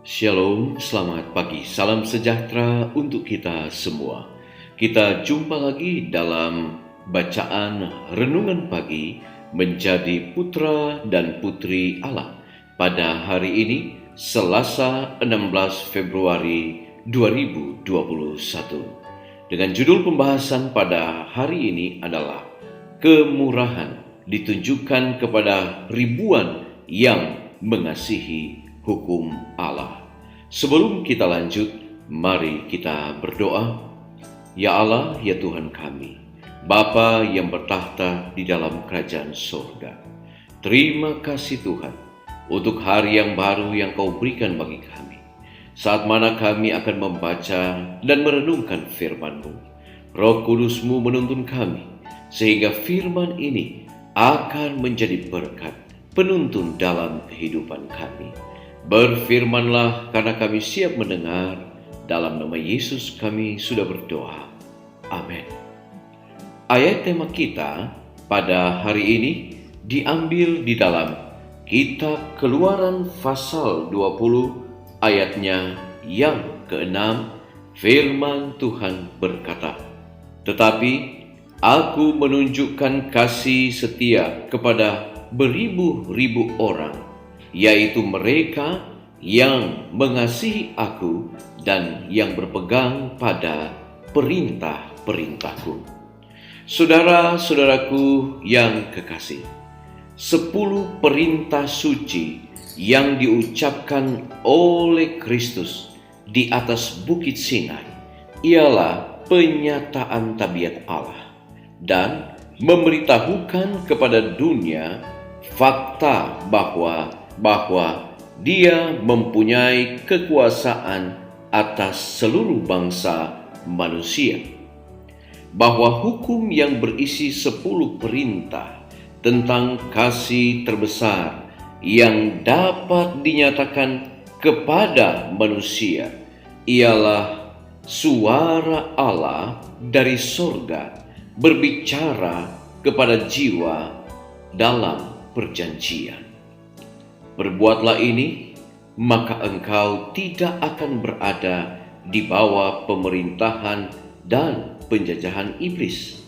Shalom, selamat pagi, salam sejahtera untuk kita semua. Kita jumpa lagi dalam bacaan renungan pagi menjadi putra dan putri Allah pada hari ini, Selasa 16 Februari 2021. Dengan judul pembahasan pada hari ini adalah kemurahan ditunjukkan kepada ribuan yang mengasihi hukum Allah. Sebelum kita lanjut, mari kita berdoa. Ya Allah, ya Tuhan kami, Bapa yang bertahta di dalam kerajaan surga, terima kasih Tuhan untuk hari yang baru yang Kau berikan bagi kami. Saat mana kami akan membaca dan merenungkan firman-Mu, Roh Kudus-Mu menuntun kami, sehingga firman ini akan menjadi berkat penuntun dalam kehidupan kami. Berfirmanlah karena kami siap mendengar. Dalam nama Yesus kami sudah berdoa. Amin. Ayat tema kita pada hari ini diambil di dalam Kitab Keluaran pasal 20 ayatnya yang ke-6. Firman Tuhan berkata, "Tetapi Aku menunjukkan kasih setia kepada beribu-ribu orang, yaitu mereka yang mengasihi Aku dan yang berpegang pada perintah-perintahku." Saudara-saudaraku yang kekasih, 10 perintah suci yang diucapkan oleh Kristus di atas Bukit Sinai ialah penyataan tabiat Allah dan memberitahukan kepada dunia fakta bahwa Dia mempunyai kekuasaan atas seluruh bangsa manusia. Bahwa hukum yang berisi 10 perintah tentang kasih terbesar yang dapat dinyatakan kepada manusia ialah suara Allah dari sorga berbicara kepada jiwa dalam perjanjian. Berbuatlah ini, maka engkau tidak akan berada di bawah pemerintahan dan penjajahan iblis.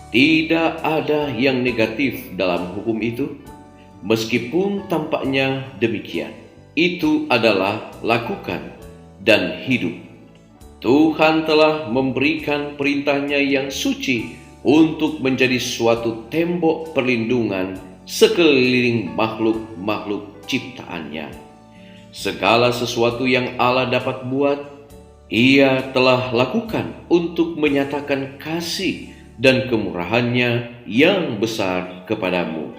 Tidak ada yang negatif dalam hukum itu, meskipun tampaknya demikian. Itu adalah lakukan dan hidup. Tuhan telah memberikan perintahnya yang suci untuk menjadi suatu tembok perlindungan sekeliling makhluk-makhluk ciptaannya. Segala sesuatu yang Allah dapat buat, Ia telah lakukan untuk menyatakan kasih dan kemurahannya yang besar kepadamu.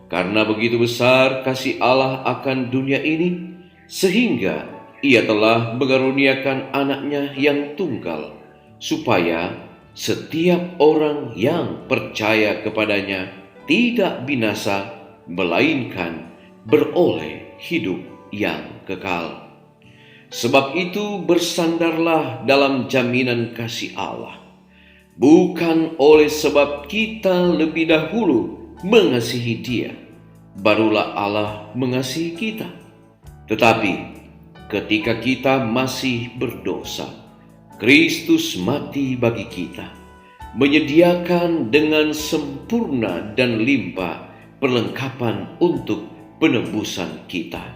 Karena begitu besar kasih Allah akan dunia ini, sehingga Ia telah mengaruniakan anaknya yang tunggal, supaya setiap orang yang percaya kepadanya tidak binasa, melainkan beroleh hidup yang kekal. Sebab itu bersandarlah dalam jaminan kasih Allah, bukan oleh sebab kita lebih dahulu mengasihi Dia, barulah Allah mengasihi kita. Tetapi ketika kita masih berdosa, Kristus mati bagi kita, menyediakan dengan sempurna dan limpah perlengkapan untuk penebusan kita.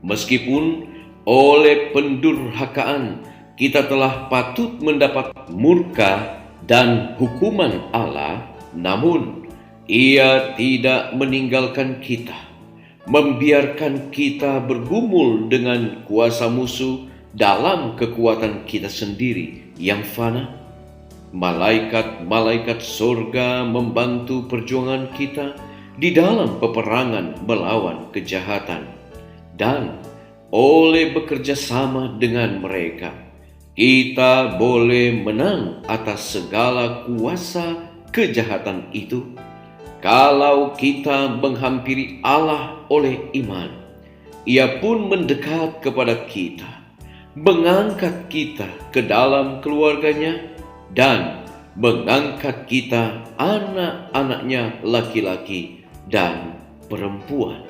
Meskipun oleh pendurhakaan kita telah patut mendapat murka dan hukuman Allah, namun Ia tidak meninggalkan kita, membiarkan kita bergumul dengan kuasa musuh dalam kekuatan kita sendiri yang fana. Malaikat-malaikat surga membantu perjuangan kita di dalam peperangan melawan kejahatan, dan oleh bekerja sama dengan mereka, kita boleh menang atas segala kuasa kejahatan itu. Kalau kita menghampiri Allah oleh iman, Ia pun mendekat kepada kita, mengangkat kita ke dalam keluarganya, dan mengangkat kita anak-anaknya laki-laki dan perempuan.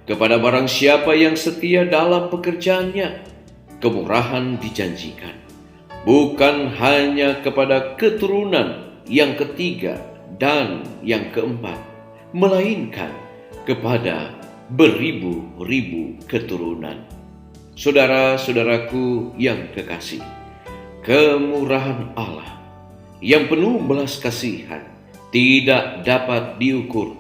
Kepada barang siapa yang setia dalam pekerjaannya, kemurahan dijanjikan. Bukan hanya kepada keturunan yang ketiga dan yang keempat, melainkan kepada beribu-ribu keturunan. Saudara-saudaraku yang kekasih, kemurahan Allah yang penuh belas kasihan tidak dapat diukur,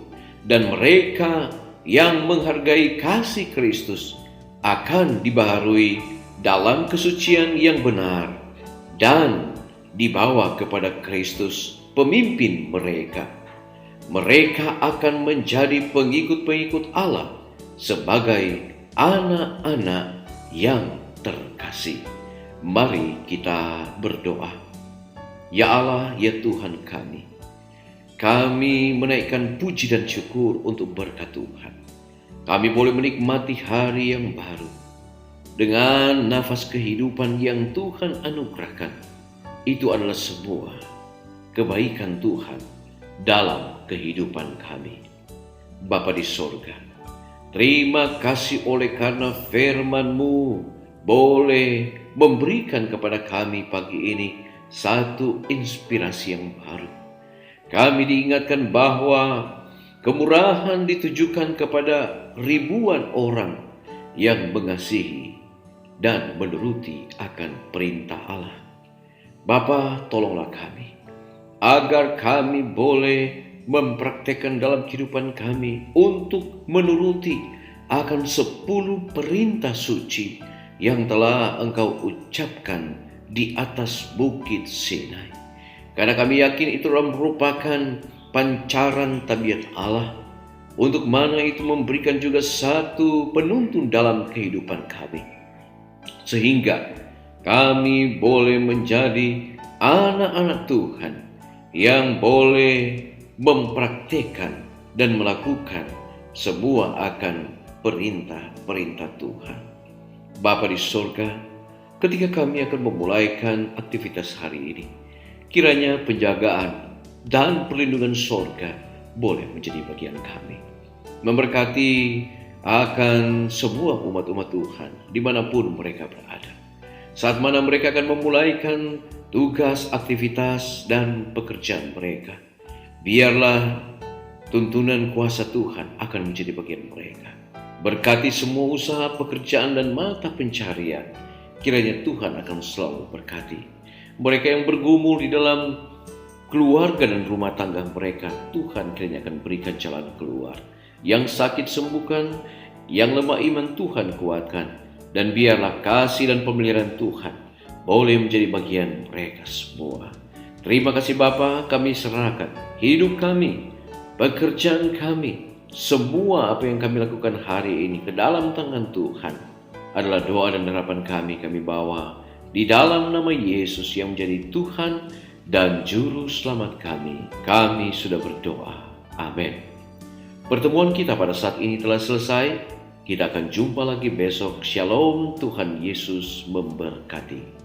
dan mereka yang menghargai kasih Kristus akan dibaharui dalam kesucian yang benar dan dibawa kepada Kristus pemimpin mereka. Mereka akan menjadi pengikut-pengikut Allah sebagai anak-anak yang terkasih. Mari kita berdoa. Ya Allah, ya Tuhan kami menaikkan puji dan syukur untuk berkat Tuhan. Kami boleh menikmati hari yang baru dengan nafas kehidupan yang Tuhan anugerahkan. Itu adalah sebuah kebaikan Tuhan dalam kehidupan kami. Bapa di sorga, terima kasih oleh karena firman-Mu boleh memberikan kepada kami pagi ini satu inspirasi yang baru. Kami diingatkan bahwa kemurahan ditujukan kepada ribuan orang yang mengasihi dan menuruti akan perintah Allah. Bapa, tolonglah kami agar kami boleh mempraktekkan dalam kehidupan kami untuk menuruti akan 10 perintah suci yang telah Engkau ucapkan di atas bukit Sinai. Karena kami yakin itu merupakan pancaran tabiat Allah, untuk mana itu memberikan juga satu penuntun dalam kehidupan kami, sehingga kami boleh menjadi anak-anak Tuhan yang boleh mempraktikkan dan melakukan sebuah akan perintah-perintah Tuhan. Bapa di surga, ketika kami akan memulaikan aktivitas hari ini, kiranya penjagaan dan perlindungan surga boleh menjadi bagian kami. Memberkati akan semua umat-umat Tuhan dimanapun mereka berada. Saat mana mereka akan memulaikan tugas, aktivitas, dan pekerjaan mereka, biarlah tuntunan kuasa Tuhan akan menjadi bagian mereka. Berkati semua usaha, pekerjaan, dan mata pencarian. Kiranya Tuhan akan selalu berkati. Mereka yang bergumul di dalam keluarga dan rumah tangga mereka, Tuhan kiranya akan berikan jalan keluar. Yang sakit sembuhkan, yang lemah iman Tuhan kuatkan, dan biarlah kasih dan pemeliharaan Tuhan boleh menjadi bagian mereka semua. Terima kasih Bapa, kami serahkan hidup kami, pekerjaan kami, semua apa yang kami lakukan hari ini ke dalam tangan Tuhan. Adalah doa dan harapan kami bawa di dalam nama Yesus yang menjadi Tuhan dan Juru Selamat kami. Kami sudah berdoa. Amin. Pertemuan kita pada saat ini telah selesai. Kita akan jumpa lagi besok. Shalom, Tuhan Yesus memberkati.